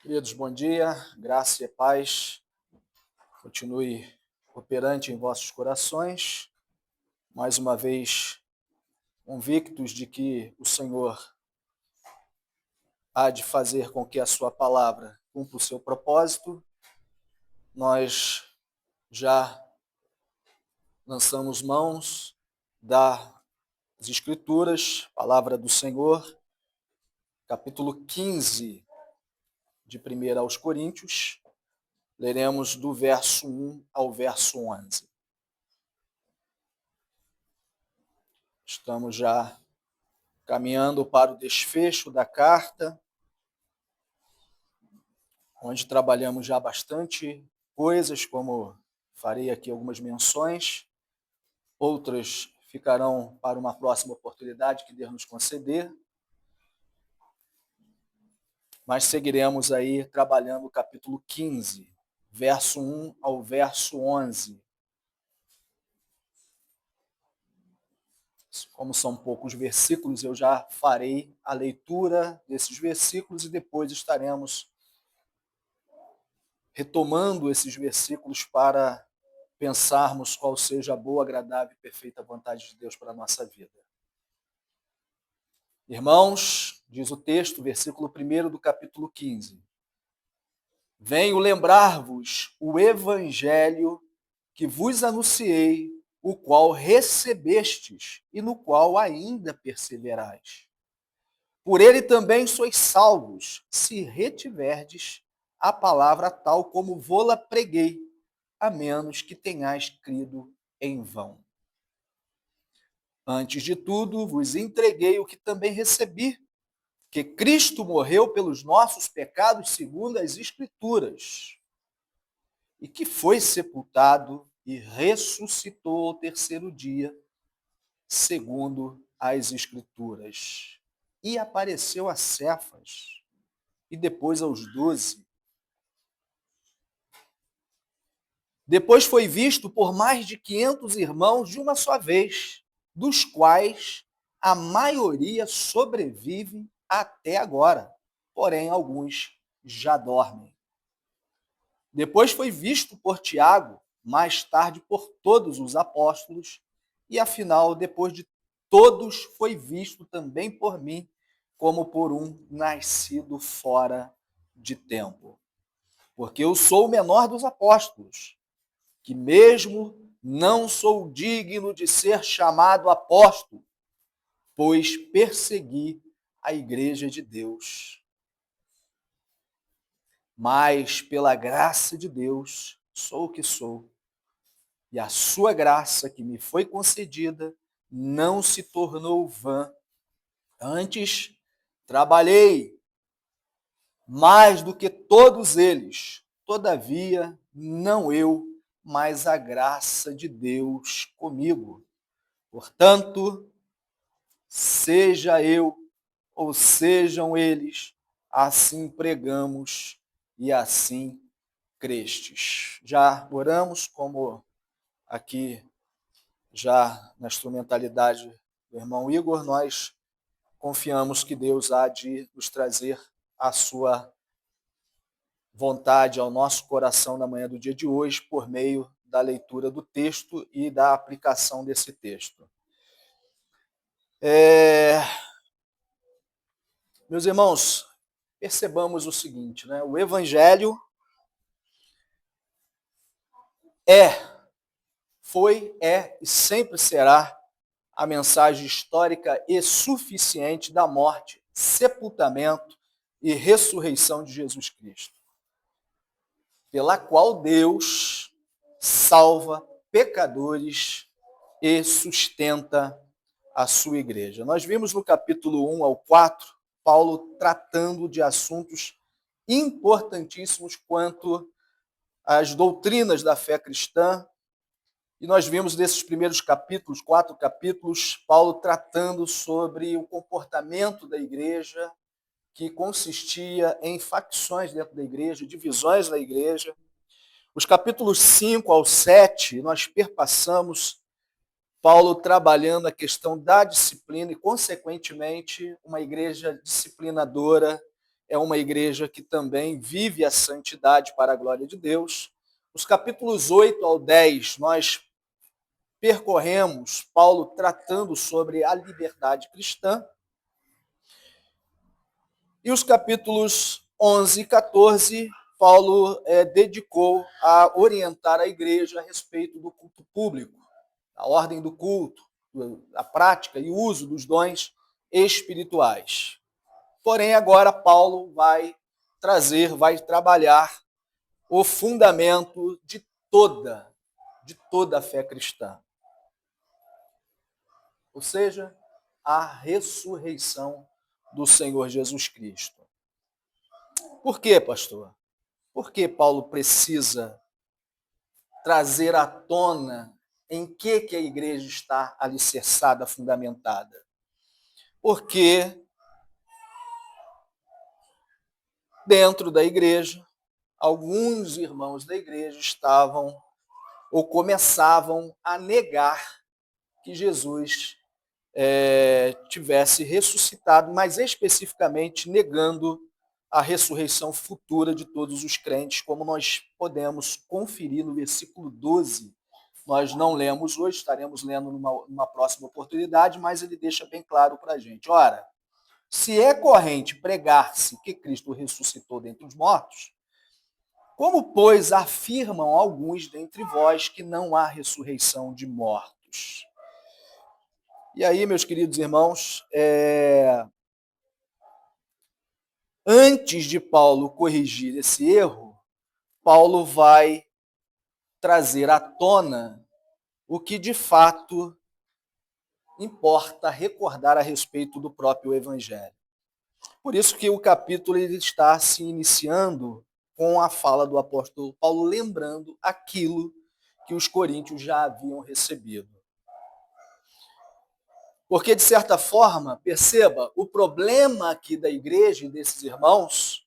Queridos, bom dia, graça e paz continue operante em vossos corações, mais uma vez convictos de que o Senhor há de fazer com que a sua palavra cumpra o seu propósito. Nós já lançamos mãos das Escrituras, palavra do Senhor, capítulo 15 de 1 aos Coríntios, leremos do verso 1 ao verso 11. Estamos já caminhando para o desfecho da carta, onde trabalhamos já bastante coisas, como farei aqui algumas menções, outras ficarão para uma próxima oportunidade que Deus nos conceder, mas seguiremos aí trabalhando o capítulo 15, verso 1 ao verso 11. Como são poucos versículos, eu já farei a leitura desses versículos e depois estaremos retomando esses versículos para pensarmos qual seja a boa, agradável e perfeita vontade de Deus para a nossa vida. Irmãos, diz o texto, versículo 1 do capítulo 15. Venho lembrar-vos o evangelho que vos anunciei, o qual recebestes e no qual ainda perseverais. Por ele também sois salvos, se retiverdes a palavra tal como vô-la preguei, a menos que tenhais crido em vão. Antes de tudo, vos entreguei o que também recebi, que Cristo morreu pelos nossos pecados segundo as Escrituras, e que foi sepultado e ressuscitou ao terceiro dia, segundo as Escrituras. E apareceu a Cefas, e depois aos 12. Depois foi visto por mais de 500 irmãos de uma só vez, dos quais a maioria sobrevive até agora, porém alguns já dormem. Depois foi visto por Tiago, mais tarde por todos os apóstolos, e afinal, depois de todos, foi visto também por mim, como por um nascido fora de tempo. Porque eu sou o menor dos apóstolos, que mesmo não sou digno de ser chamado apóstolo, pois persegui a igreja de Deus. Mas pela graça de Deus sou o que sou, e a sua graça que me foi concedida não se tornou vã. Antes, trabalhei mais do que todos eles, todavia, não eu, mas a graça de Deus comigo. Portanto, seja eu ou sejam eles, assim pregamos e assim crestes. Já oramos, como aqui já na instrumentalidade do irmão Igor, nós confiamos que Deus há de nos trazer a sua vontade ao nosso coração na manhã do dia de hoje, por meio da leitura do texto e da aplicação desse texto. Meus irmãos, percebamos o seguinte, né? O Evangelho foi, é e sempre será a mensagem histórica e suficiente da morte, sepultamento e ressurreição de Jesus Cristo, pela qual Deus salva pecadores e sustenta a sua igreja. Nós vimos no capítulo 1 ao 4, Paulo tratando de assuntos importantíssimos quanto às doutrinas da fé cristã, e nós vimos nesses primeiros capítulos, 4 capítulos, Paulo tratando sobre o comportamento da igreja, que consistia em facções dentro da igreja, divisões da igreja. Os capítulos 5 ao 7, nós perpassamos Paulo trabalhando a questão da disciplina e, consequentemente, uma igreja disciplinadora é uma igreja que também vive a santidade para a glória de Deus. Os capítulos 8 ao 10, nós percorremos Paulo tratando sobre a liberdade cristã. E os capítulos 11 e 14, Paulo dedicou a orientar a igreja a respeito do culto público, a ordem do culto, a prática e uso dos dons espirituais. Porém, agora Paulo vai trabalhar o fundamento de toda a fé cristã. Ou seja, a ressurreição do Senhor Jesus Cristo. Por quê, pastor? Por que Paulo precisa trazer à tona em que a igreja está alicerçada, fundamentada? Porque dentro da igreja, alguns irmãos da igreja estavam ou começavam a negar que Jesus tivesse ressuscitado, mas especificamente negando a ressurreição futura de todos os crentes, como nós podemos conferir no versículo 12. Nós não lemos hoje, estaremos lendo numa próxima oportunidade, mas ele deixa bem claro para a gente. Ora, se é corrente pregar-se que Cristo ressuscitou dentre os mortos, como, pois, afirmam alguns dentre vós que não há ressurreição de mortos? E aí, meus queridos irmãos, antes de Paulo corrigir esse erro, Paulo vai trazer à tona o que de fato importa recordar a respeito do próprio Evangelho. Por isso que o capítulo ele está se iniciando com a fala do apóstolo Paulo, lembrando aquilo que os coríntios já haviam recebido. Porque, de certa forma, perceba, o problema aqui da igreja e desses irmãos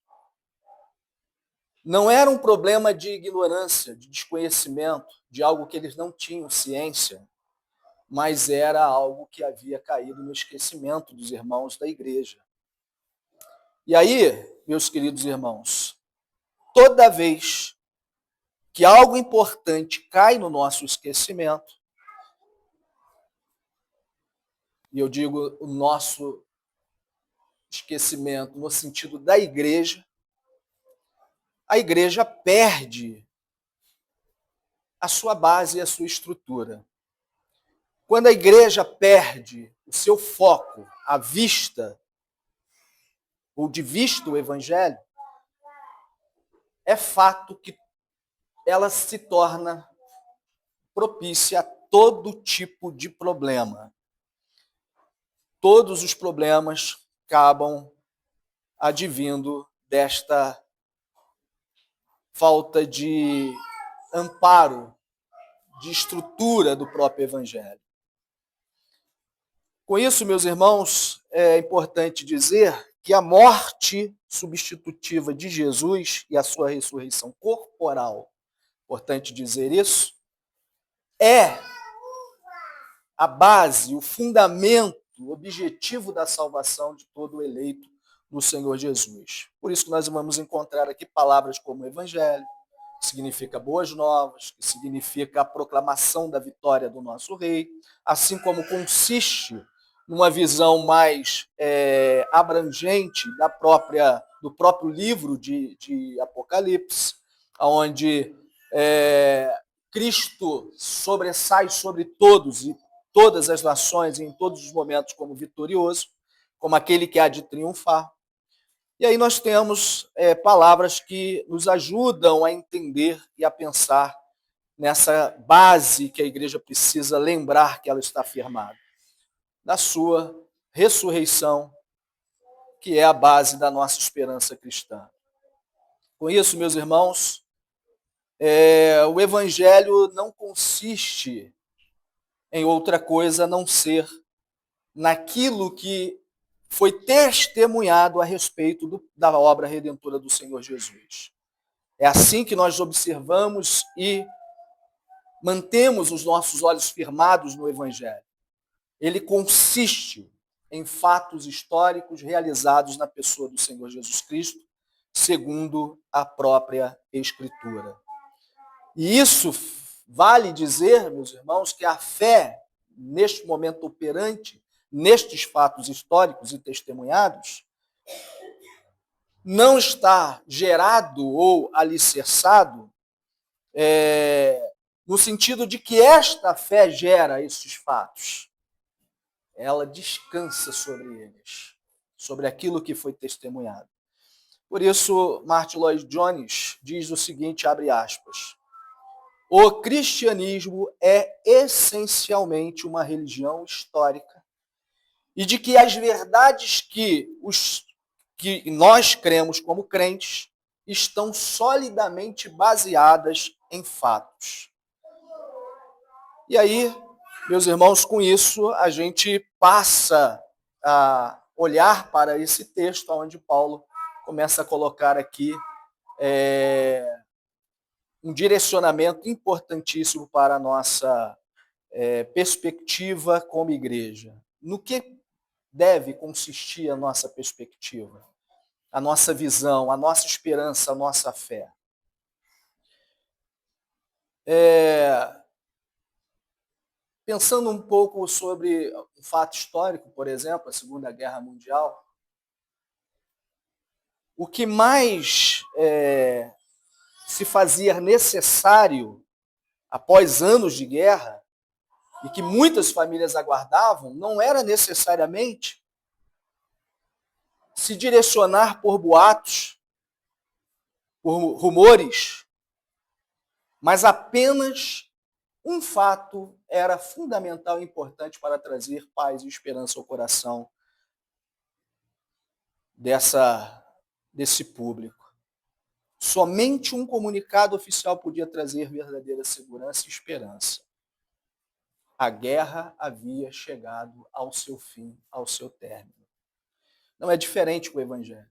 não era um problema de ignorância, de desconhecimento, de algo que eles não tinham ciência, mas era algo que havia caído no esquecimento dos irmãos da igreja. E aí, meus queridos irmãos, toda vez que algo importante cai no nosso esquecimento, e eu digo o nosso esquecimento no sentido da igreja, a igreja perde a sua base e a sua estrutura. Quando a igreja perde o seu foco, a vista, ou de vista o evangelho, é fato que ela se torna propícia a todo tipo de problema. Todos os problemas acabam advindo desta falta de amparo, de estrutura do próprio evangelho. Com isso, meus irmãos, é importante dizer que a morte substitutiva de Jesus e a sua ressurreição corporal, importante dizer isso, é a base, o fundamento, o objetivo da salvação de todo o eleito do Senhor Jesus. Por isso que nós vamos encontrar aqui palavras como evangelho, que significa boas novas, que significa a proclamação da vitória do nosso rei, assim como consiste numa visão mais abrangente do próprio livro de Apocalipse, onde Cristo sobressai sobre todos e todas as nações e em todos os momentos como vitorioso, como aquele que há de triunfar. E aí nós temos palavras que nos ajudam a entender e a pensar nessa base que a igreja precisa lembrar que ela está firmada, da sua ressurreição, que é a base da nossa esperança cristã. Com isso, meus irmãos, o evangelho não consiste em outra coisa a não ser naquilo que foi testemunhado a respeito da obra redentora do Senhor Jesus. É assim que nós observamos e mantemos os nossos olhos firmados no Evangelho. Ele consiste em fatos históricos realizados na pessoa do Senhor Jesus Cristo, segundo a própria Escritura. E isso vale dizer, meus irmãos, que a fé, neste momento operante, nestes fatos históricos e testemunhados, não está gerado ou alicerçado no sentido de que esta fé gera esses fatos. Ela descansa sobre eles, sobre aquilo que foi testemunhado. Por isso, Martin Lloyd Jones diz o seguinte, abre aspas, o cristianismo é essencialmente uma religião histórica e de que as verdades que nós cremos como crentes estão solidamente baseadas em fatos. E aí, meus irmãos, com isso a gente passa a olhar para esse texto onde Paulo começa a colocar aqui um direcionamento importantíssimo para a nossa perspectiva como igreja. No que deve consistir a nossa perspectiva, a nossa visão, a nossa esperança, a nossa fé? Pensando um pouco sobre um fato histórico, por exemplo, a Segunda Guerra Mundial, o que mais se fazia necessário após anos de guerra, e que muitas famílias aguardavam, não era necessariamente se direcionar por boatos, por rumores, mas apenas um fato era fundamental e importante para trazer paz e esperança ao coração desse público. Somente um comunicado oficial podia trazer verdadeira segurança e esperança. A guerra havia chegado ao seu fim, ao seu término. Não é diferente com o Evangelho.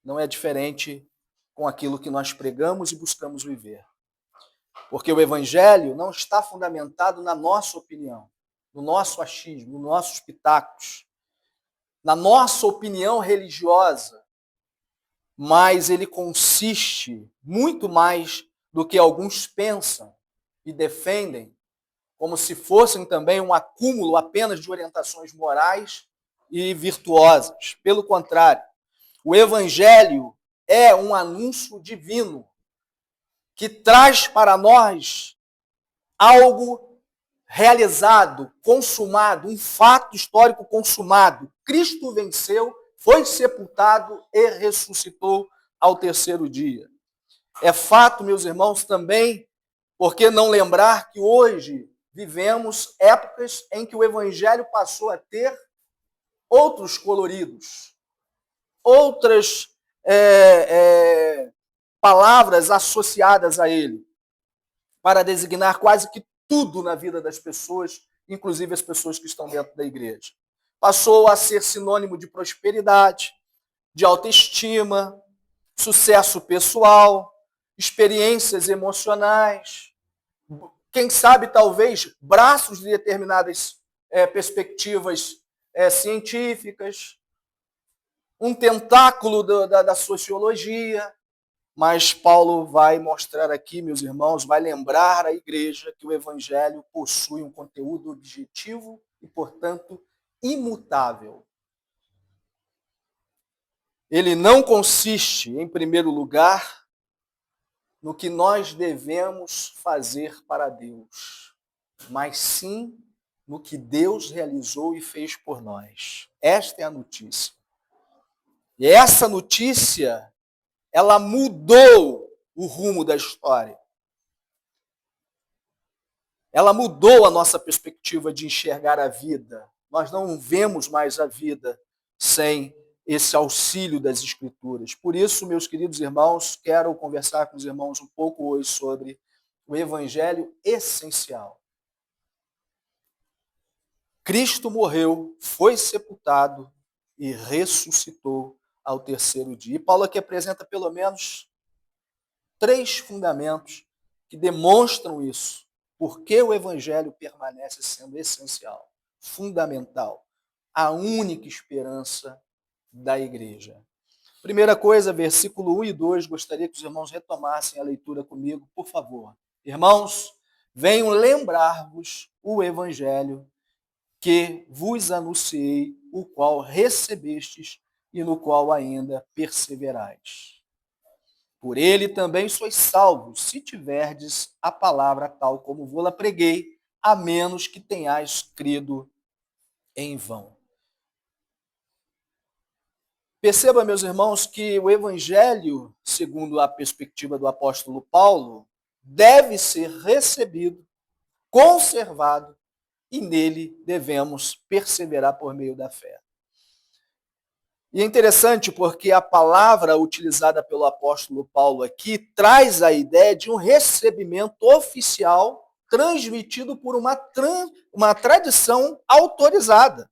Não é diferente com aquilo que nós pregamos e buscamos viver. Porque o Evangelho não está fundamentado na nossa opinião, no nosso achismo, nos nossos pitacos, na nossa opinião religiosa, mas ele consiste muito mais do que alguns pensam e defendem, como se fossem também um acúmulo apenas de orientações morais e virtuosas. Pelo contrário, o Evangelho é um anúncio divino que traz para nós algo realizado, consumado, um fato histórico consumado. Cristo venceu, foi sepultado e ressuscitou ao terceiro dia. É fato, meus irmãos, também, por que não lembrar que hoje vivemos épocas em que o Evangelho passou a ter outros coloridos, outras palavras associadas a ele, para designar quase que tudo na vida das pessoas, inclusive as pessoas que estão dentro da igreja. Passou a ser sinônimo de prosperidade, de autoestima, sucesso pessoal, experiências emocionais, quem sabe, talvez, braços de determinadas perspectivas científicas, um tentáculo da sociologia. Mas Paulo vai mostrar aqui, meus irmãos, vai lembrar à igreja que o Evangelho possui um conteúdo objetivo e, portanto, imutável. Ele não consiste, em primeiro lugar, no que nós devemos fazer para Deus, mas sim no que Deus realizou e fez por nós. Esta é a notícia. E essa notícia, ela mudou o rumo da história. Ela mudou a nossa perspectiva de enxergar a vida. Nós não vemos mais a vida sem esse auxílio das Escrituras. Por isso, meus queridos irmãos, quero conversar com os irmãos um pouco hoje sobre o Evangelho essencial. Cristo morreu, foi sepultado e ressuscitou ao terceiro dia. E Paulo aqui apresenta pelo menos 3 fundamentos que demonstram isso. Por que o Evangelho permanece sendo essencial, fundamental? a única esperança da igreja. Primeira coisa, versículo 1 e 2, gostaria que os irmãos retomassem a leitura comigo, por favor. Irmãos, venho lembrar-vos o evangelho que vos anunciei, o qual recebestes e no qual ainda perseverais. Por ele também sois salvos, se tiverdes a palavra tal como vou-la preguei, a menos que tenhais crido em vão. Perceba, meus irmãos, que o evangelho, segundo a perspectiva do apóstolo Paulo, deve ser recebido, conservado, e nele devemos perseverar por meio da fé. E é interessante porque a palavra utilizada pelo apóstolo Paulo aqui traz a ideia de um recebimento oficial transmitido por uma tradição autorizada.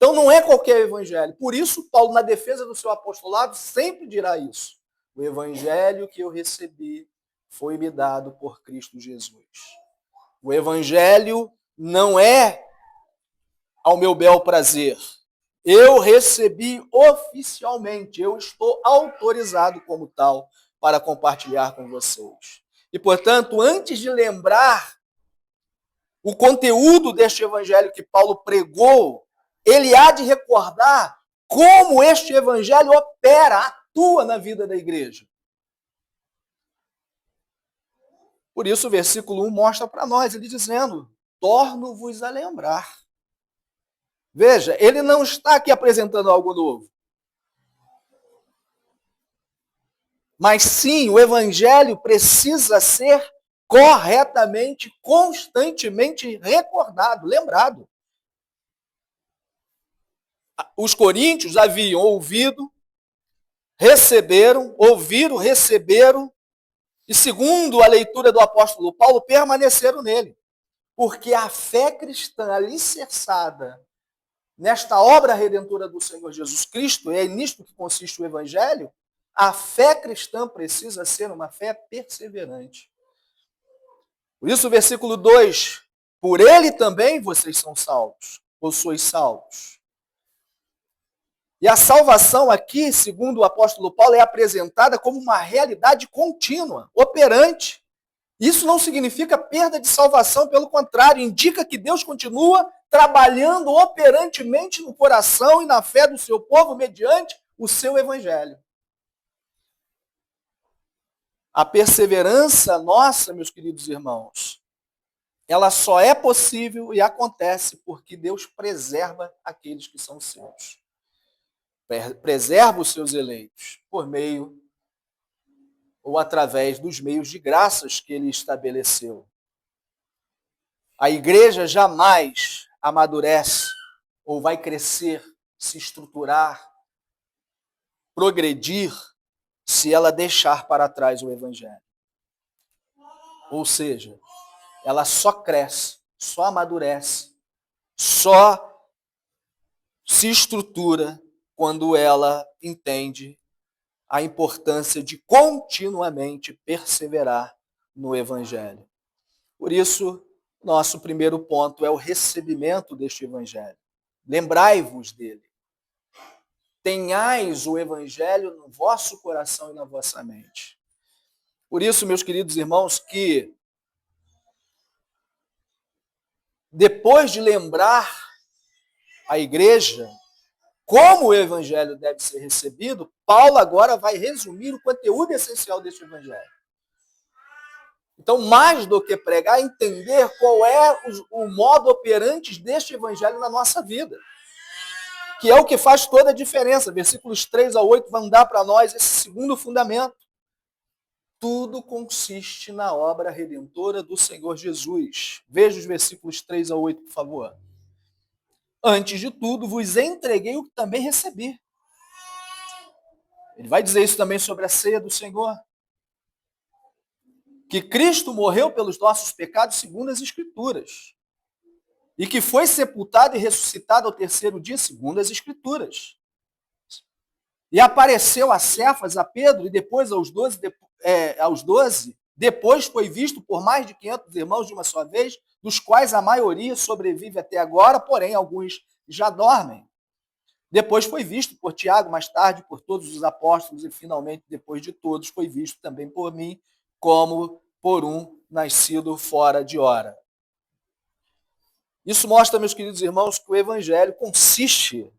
Então não é qualquer evangelho. Por isso, Paulo, na defesa do seu apostolado, sempre dirá isso. O evangelho que eu recebi foi-me dado por Cristo Jesus. O evangelho não é ao meu bel prazer. Eu recebi oficialmente, eu estou autorizado como tal para compartilhar com vocês. E, portanto, antes de lembrar o conteúdo deste evangelho que Paulo pregou, ele há de recordar como este evangelho opera, atua na vida da igreja. Por isso o versículo 1 mostra para nós, ele dizendo, torno-vos a lembrar. Veja, ele não está aqui apresentando algo novo. Mas sim, o evangelho precisa ser corretamente, constantemente recordado, lembrado. Os coríntios haviam ouvido, ouviram, receberam, e segundo a leitura do apóstolo Paulo, permaneceram nele. Porque a fé cristã alicerçada nesta obra redentora do Senhor Jesus Cristo, é nisto que consiste o evangelho, a fé cristã precisa ser uma fé perseverante. Por isso o versículo 2, por ele também vocês são salvos, ou sois salvos. E a salvação aqui, segundo o apóstolo Paulo, é apresentada como uma realidade contínua, operante. Isso não significa perda de salvação, pelo contrário, indica que Deus continua trabalhando operantemente no coração e na fé do seu povo mediante o seu evangelho. A perseverança nossa, meus queridos irmãos, ela só é possível e acontece porque Deus preserva aqueles que são seus. Preserva os seus eleitos por meio ou através dos meios de graças que ele estabeleceu. A igreja jamais amadurece ou vai crescer, se estruturar, progredir, se ela deixar para trás o evangelho. Ou seja, ela só cresce, só amadurece, só se estrutura quando ela entende a importância de continuamente perseverar no evangelho. Por isso, nosso primeiro ponto é o recebimento deste evangelho. Lembrai-vos dele. Tenhais o evangelho no vosso coração e na vossa mente. Por isso, meus queridos irmãos, que depois de lembrar a igreja como o evangelho deve ser recebido, Paulo agora vai resumir o conteúdo essencial deste evangelho. Então, mais do que pregar, entender qual é o modo operante deste evangelho na nossa vida. Que é o que faz toda a diferença. Versículos 3 a 8 vão dar para nós esse segundo fundamento. Tudo consiste na obra redentora do Senhor Jesus. Veja os versículos 3 a 8, por favor. Antes de tudo, vos entreguei o que também recebi. Ele vai dizer isso também sobre a ceia do Senhor. Que Cristo morreu pelos nossos pecados segundo as Escrituras. E que foi sepultado e ressuscitado ao terceiro dia segundo as Escrituras. E apareceu a Cefas, a Pedro, e depois aos 12, depois foi visto por mais de 500 irmãos de uma só vez, dos quais a maioria sobrevive até agora, porém alguns já dormem. Depois foi visto por Tiago, mais tarde por todos os apóstolos e finalmente, depois de todos, foi visto também por mim como por um nascido fora de hora. Isso mostra, meus queridos irmãos, que o Evangelho consiste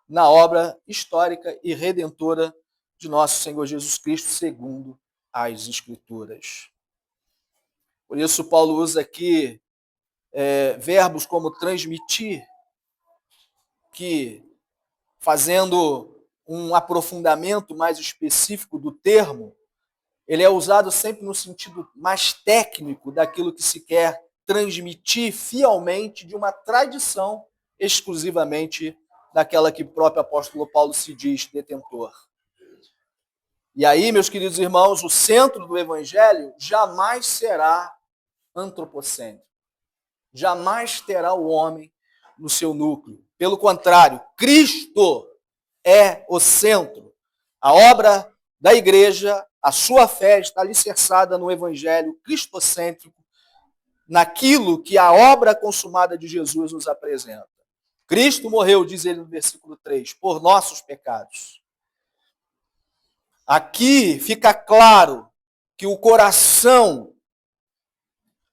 na obra histórica e redentora de nosso Senhor Jesus Cristo, segundo as Escrituras. Por isso, Paulo usa aqui verbos como transmitir, que, fazendo um aprofundamento mais específico do termo, ele é usado sempre no sentido mais técnico daquilo que se quer transmitir fielmente de uma tradição exclusivamente daquela que o próprio apóstolo Paulo se diz detentor. E aí, meus queridos irmãos, o centro do evangelho jamais será antropocêntrico. Jamais terá o homem no seu núcleo. Pelo contrário, Cristo é o centro. A obra da igreja, a sua fé está alicerçada no evangelho cristocêntrico, naquilo que a obra consumada de Jesus nos apresenta. Cristo morreu, diz ele no versículo 3, por nossos pecados. Aqui fica claro que o coração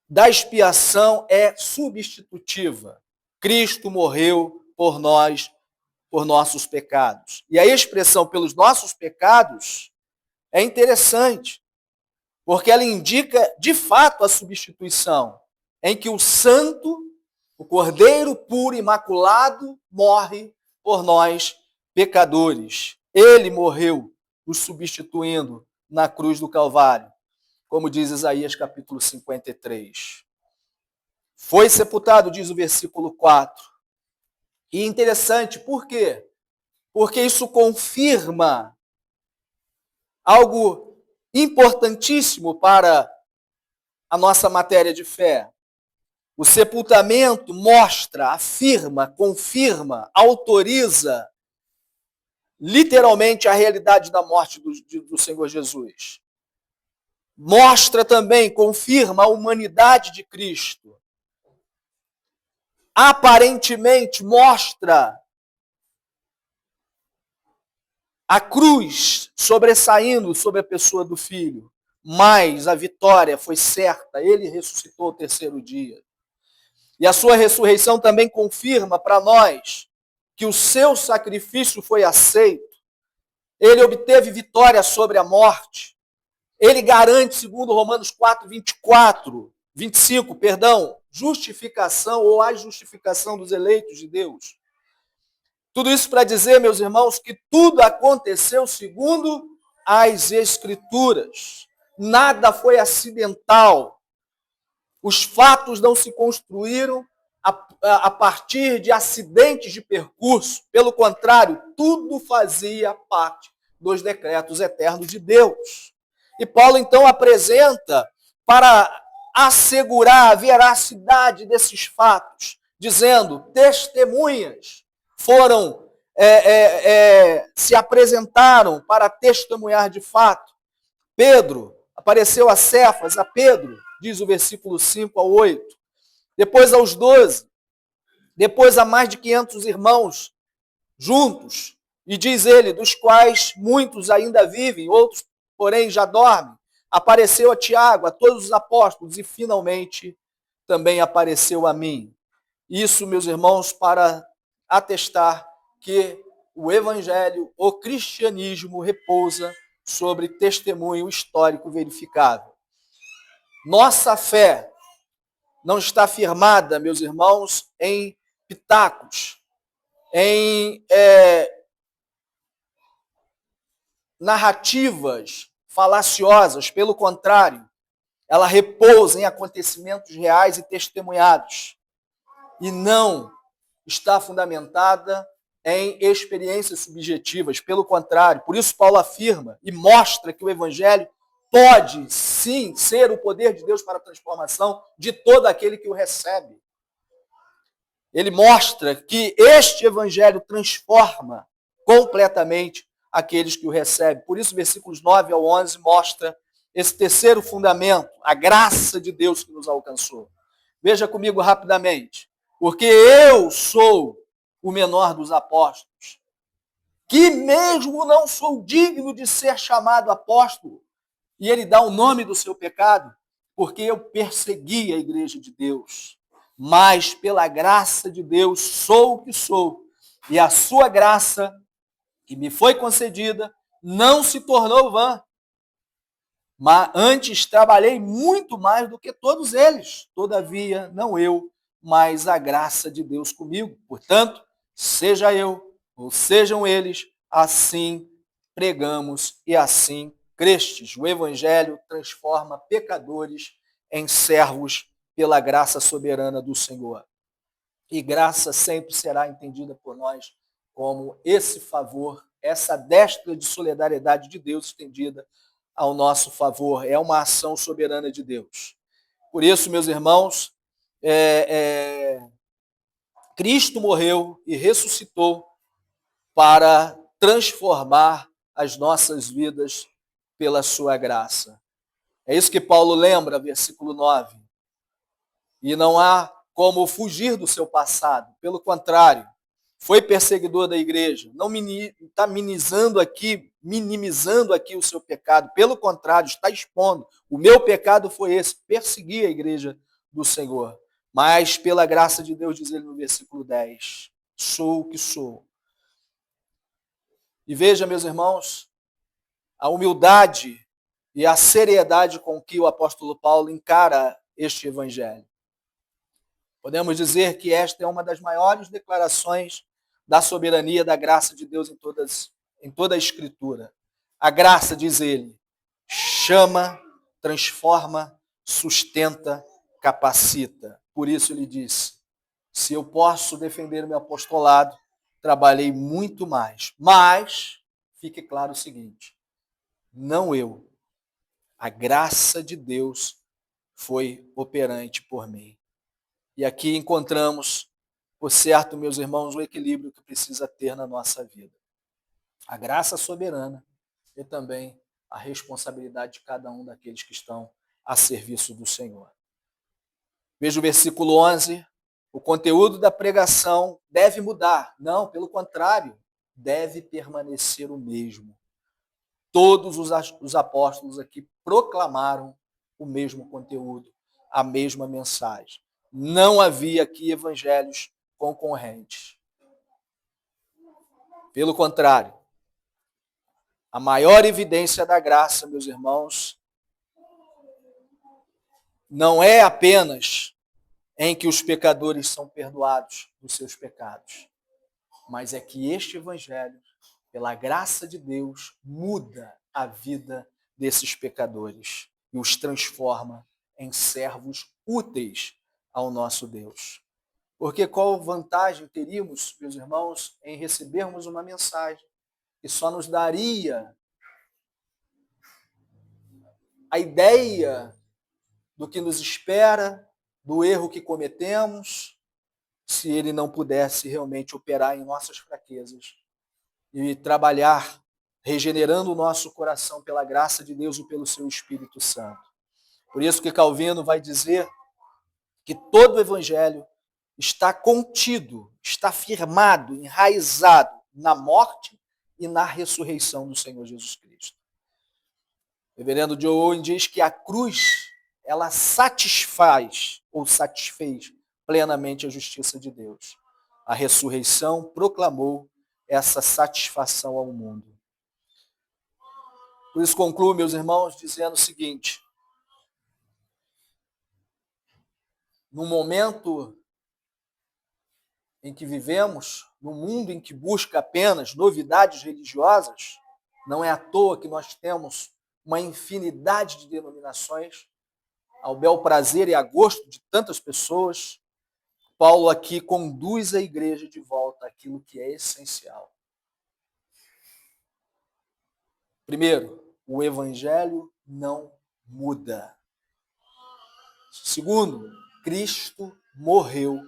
da expiação é substitutiva. Cristo morreu por nós, por nossos pecados. E a expressão pelos nossos pecados é interessante, porque ela indica, de fato, a substituição, em que o santo, o Cordeiro puro, imaculado, morre por nós, pecadores. Ele morreu, nos substituindo na cruz do Calvário, como diz Isaías capítulo 53. Foi sepultado, diz o versículo 4. E interessante, por quê? Porque isso confirma algo importantíssimo para a nossa matéria de fé. O sepultamento mostra, afirma, confirma, autoriza literalmente a realidade da morte do Senhor Jesus. Mostra também, confirma a humanidade de Cristo. Aparentemente mostra a cruz sobressaindo sobre a pessoa do Filho, mas a vitória foi certa, ele ressuscitou ao terceiro dia. E a sua ressurreição também confirma para nós que o seu sacrifício foi aceito, ele obteve vitória sobre a morte, ele garante, segundo Romanos 4, 25, justificação ou a justificação dos eleitos de Deus. Tudo isso para dizer, meus irmãos, que tudo aconteceu segundo as Escrituras. Nada foi acidental. Os fatos não se construíram a partir de acidentes de percurso. Pelo contrário, tudo fazia parte dos decretos eternos de Deus. E Paulo, então, apresenta para assegurar a veracidade desses fatos, dizendo, testemunhas foram, se apresentaram para testemunhar de fato. Pedro, apareceu a Cefas, a Pedro, diz o versículo 5 ao 8, depois aos 12, depois a mais de 500 irmãos juntos, e diz ele, dos quais muitos ainda vivem, outros, porém, já dormem. Apareceu a Tiago, a todos os apóstolos, e finalmente também apareceu a mim. Isso, meus irmãos, para atestar que o evangelho, o cristianismo, repousa sobre testemunho histórico verificável. Nossa fé não está firmada, meus irmãos, em pitacos, em narrativas falaciosas. Pelo contrário, ela repousa em acontecimentos reais e testemunhados, e não está fundamentada em experiências subjetivas. Pelo contrário, por isso Paulo afirma e mostra que o evangelho pode, sim, ser o poder de Deus para a transformação de todo aquele que o recebe. Ele mostra que este evangelho transforma completamente aqueles que o recebem. Por isso, versículos 9 ao 11 mostra esse terceiro fundamento, a graça de Deus que nos alcançou. Veja comigo rapidamente. Porque eu sou o menor dos apóstolos. que mesmo não sou digno de ser chamado apóstolo, e ele dá o nome do seu pecado, porque eu persegui a igreja de Deus. Mas pela graça de Deus sou o que sou, e a sua graça que me foi concedida não se tornou vã. Mas antes trabalhei muito mais do que todos eles. Todavia, não eu, mas a graça de Deus comigo. Portanto, seja eu ou sejam eles, assim pregamos e assim crestes. O evangelho transforma pecadores em servos pela graça soberana do Senhor. E graça sempre será entendida por nós como esse favor, essa destra de solidariedade de Deus estendida ao nosso favor. É uma ação soberana de Deus. Por isso, meus irmãos, Cristo morreu e ressuscitou para transformar as nossas vidas pela sua graça. É isso que Paulo lembra, versículo 9. E não há como fugir do seu passado. Pelo contrário, foi perseguidor da igreja. Não está minimizando aqui o seu pecado. Pelo contrário, está expondo. O meu pecado foi esse, perseguir a igreja do Senhor. Mas pela graça de Deus, diz ele no versículo 10, sou o que sou. E veja, meus irmãos, a humildade e a seriedade com que o apóstolo Paulo encara este evangelho. Podemos dizer que esta é uma das maiores declarações da soberania, da graça de Deus em toda a Escritura. A graça, diz ele, chama, transforma, sustenta, capacita. Por isso ele disse, se eu posso defender o meu apostolado, trabalhei muito mais. Mas, fique claro o seguinte, não eu, a graça de Deus foi operante por mim. E aqui encontramos, por certo, meus irmãos, o equilíbrio que precisa ter na nossa vida. A graça soberana e também a responsabilidade de cada um daqueles que estão a serviço do Senhor. Veja o versículo 11. O conteúdo da pregação deve mudar. Não, pelo contrário, deve permanecer o mesmo. Todos os apóstolos aqui proclamaram o mesmo conteúdo, a mesma mensagem. Não havia aqui evangelhos concorrentes. Pelo contrário, a maior evidência da graça, meus irmãos, não é apenas em que os pecadores são perdoados dos seus pecados, mas é que este evangelho, pela graça de Deus, muda a vida desses pecadores e os transforma em servos úteis ao nosso Deus. Porque qual vantagem teríamos, meus irmãos, em recebermos uma mensagem que só nos daria a ideia do que nos espera, do erro que cometemos, se ele não pudesse realmente operar em nossas fraquezas e trabalhar regenerando o nosso coração pela graça de Deus e pelo seu Espírito Santo. Por isso que Calvino vai dizer que todo o evangelho está contido, está firmado, enraizado na morte e na ressurreição do Senhor Jesus Cristo. O reverendo John Owen diz que a cruz, ela satisfez plenamente a justiça de Deus. A ressurreição proclamou essa satisfação ao mundo. Por isso concluo, meus irmãos, dizendo o seguinte: no momento em que vivemos, no mundo em que busca apenas novidades religiosas, não é à toa que nós temos uma infinidade de denominações, ao bel prazer e a gosto de tantas pessoas. Paulo aqui conduz a igreja de volta àquilo que é essencial. Primeiro, o evangelho não muda. Segundo, Cristo morreu.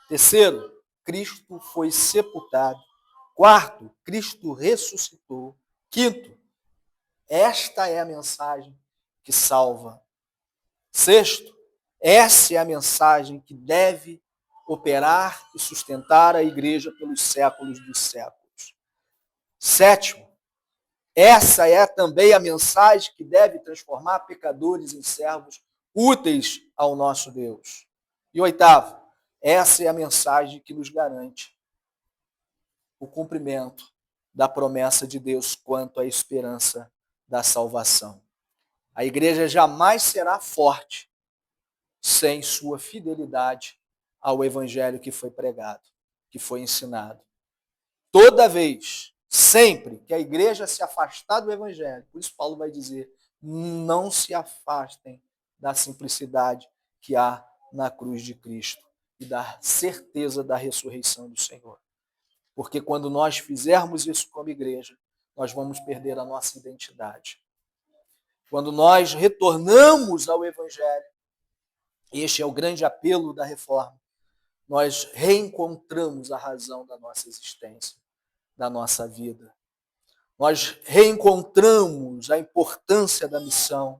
Terceiro, Cristo foi sepultado. Quarto, Cristo ressuscitou. Quinto, esta é a mensagem que salva. Sexto, essa é a mensagem que deve operar e sustentar a igreja pelos séculos dos séculos. Sétimo, essa é também a mensagem que deve transformar pecadores em servos úteis ao nosso Deus. E oitavo, essa é a mensagem que nos garante o cumprimento da promessa de Deus quanto à esperança da salvação. A igreja jamais será forte sem sua fidelidade ao evangelho que foi pregado, que foi ensinado. Toda vez, sempre que a igreja se afastar do evangelho, por isso Paulo vai dizer, não se afastem da simplicidade que há na cruz de Cristo e da certeza da ressurreição do Senhor. Porque quando nós fizermos isso como igreja, nós vamos perder a nossa identidade. Quando nós retornamos ao evangelho, este é o grande apelo da reforma, nós reencontramos a razão da nossa existência, da nossa vida. Nós reencontramos a importância da missão.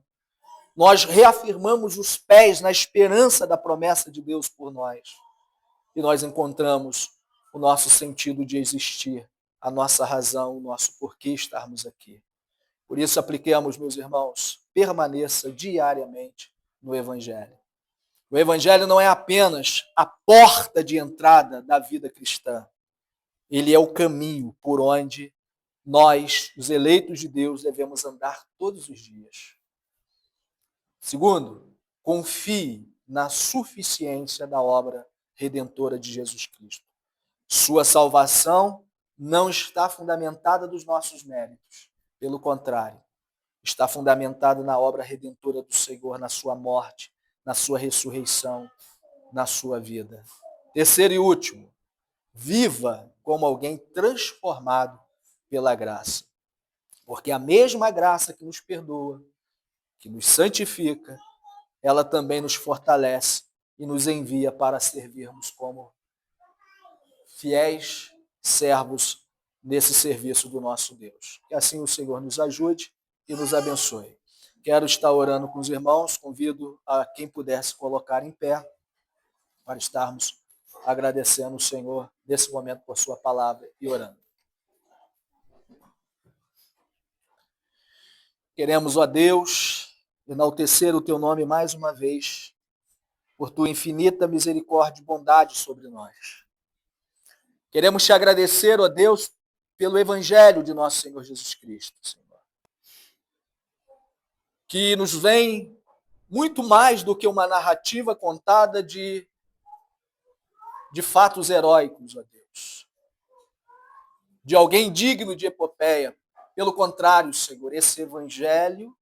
Nós reafirmamos os pés na esperança da promessa de Deus por nós. E nós encontramos o nosso sentido de existir, a nossa razão, o nosso porquê estarmos aqui. Por isso, apliquemos, meus irmãos, permaneça diariamente no Evangelho. O Evangelho não é apenas a porta de entrada da vida cristã. Ele é o caminho por onde nós, os eleitos de Deus, devemos andar todos os dias. Segundo, confie na suficiência da obra redentora de Jesus Cristo. Sua salvação não está fundamentada nos nossos méritos. Pelo contrário, está fundamentada na obra redentora do Senhor, na sua morte, na sua ressurreição, na sua vida. Terceiro e último, viva como alguém transformado pela graça. Porque a mesma graça que nos perdoa, que nos santifica, ela também nos fortalece e nos envia para servirmos como fiéis servos nesse serviço do nosso Deus. Que assim o Senhor nos ajude e nos abençoe. Quero estar orando com os irmãos, convido a quem pudesse colocar em pé para estarmos agradecendo o Senhor nesse momento por sua palavra e orando. Queremos, ó Deus, enaltecer o teu nome mais uma vez, por tua infinita misericórdia e bondade sobre nós. Queremos te agradecer, ó Deus, pelo evangelho de nosso Senhor Jesus Cristo, Senhor, que nos vem muito mais do que uma narrativa contada de fatos heróicos, ó Deus, de alguém digno de epopeia. Pelo contrário, Senhor, esse evangelho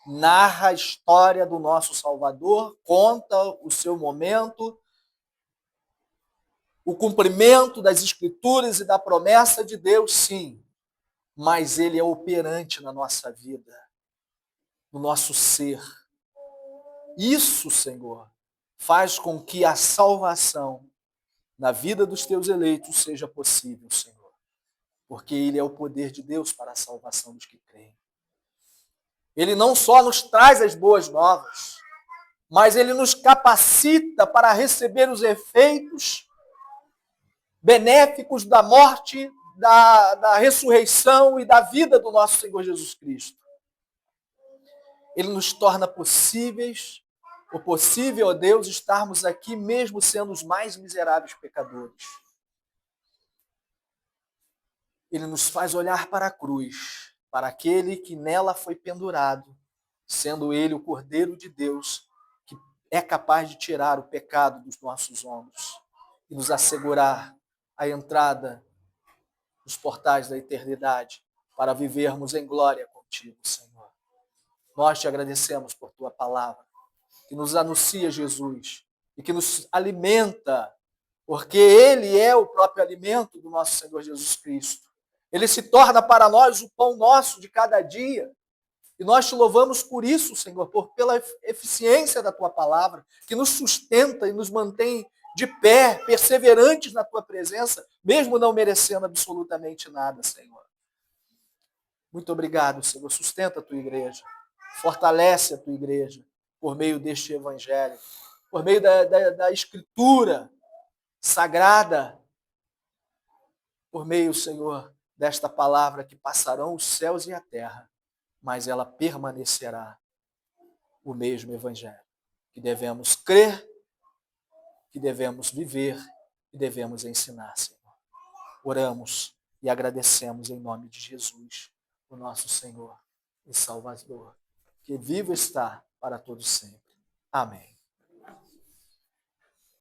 narra a história do nosso Salvador, conta o seu momento, o cumprimento das Escrituras e da promessa de Deus, sim, mas ele é operante na nossa vida, no nosso ser. Isso, Senhor, faz com que a salvação na vida dos teus eleitos seja possível, Senhor, porque ele é o poder de Deus para a salvação dos que creem. Ele não só nos traz as boas novas, mas ele nos capacita para receber os efeitos benéficos da morte, da ressurreição e da vida do nosso Senhor Jesus Cristo. Ele nos torna possíveis, o possível, ó Deus, estarmos aqui mesmo sendo os mais miseráveis pecadores. Ele nos faz olhar para a cruz, para aquele que nela foi pendurado, sendo ele o Cordeiro de Deus, que é capaz de tirar o pecado dos nossos ombros e nos assegurar a entrada nos portais da eternidade para vivermos em glória contigo, Senhor. Nós te agradecemos por tua palavra, que nos anuncia Jesus e que nos alimenta, porque ele é o próprio alimento do nosso Senhor Jesus Cristo. Ele se torna para nós o pão nosso de cada dia. E nós te louvamos por isso, Senhor, pela eficiência da tua palavra, que nos sustenta e nos mantém de pé, perseverantes na tua presença, mesmo não merecendo absolutamente nada, Senhor. Muito obrigado, Senhor. Sustenta a tua igreja. Fortalece a tua igreja por meio deste evangelho, por meio da escritura sagrada, por meio, Senhor, desta palavra que passarão os céus e a terra, mas ela permanecerá o mesmo evangelho, que devemos crer, que devemos viver e devemos ensinar, Senhor. Oramos e agradecemos em nome de Jesus, o nosso Senhor e Salvador, que vivo está para todos sempre. Amém.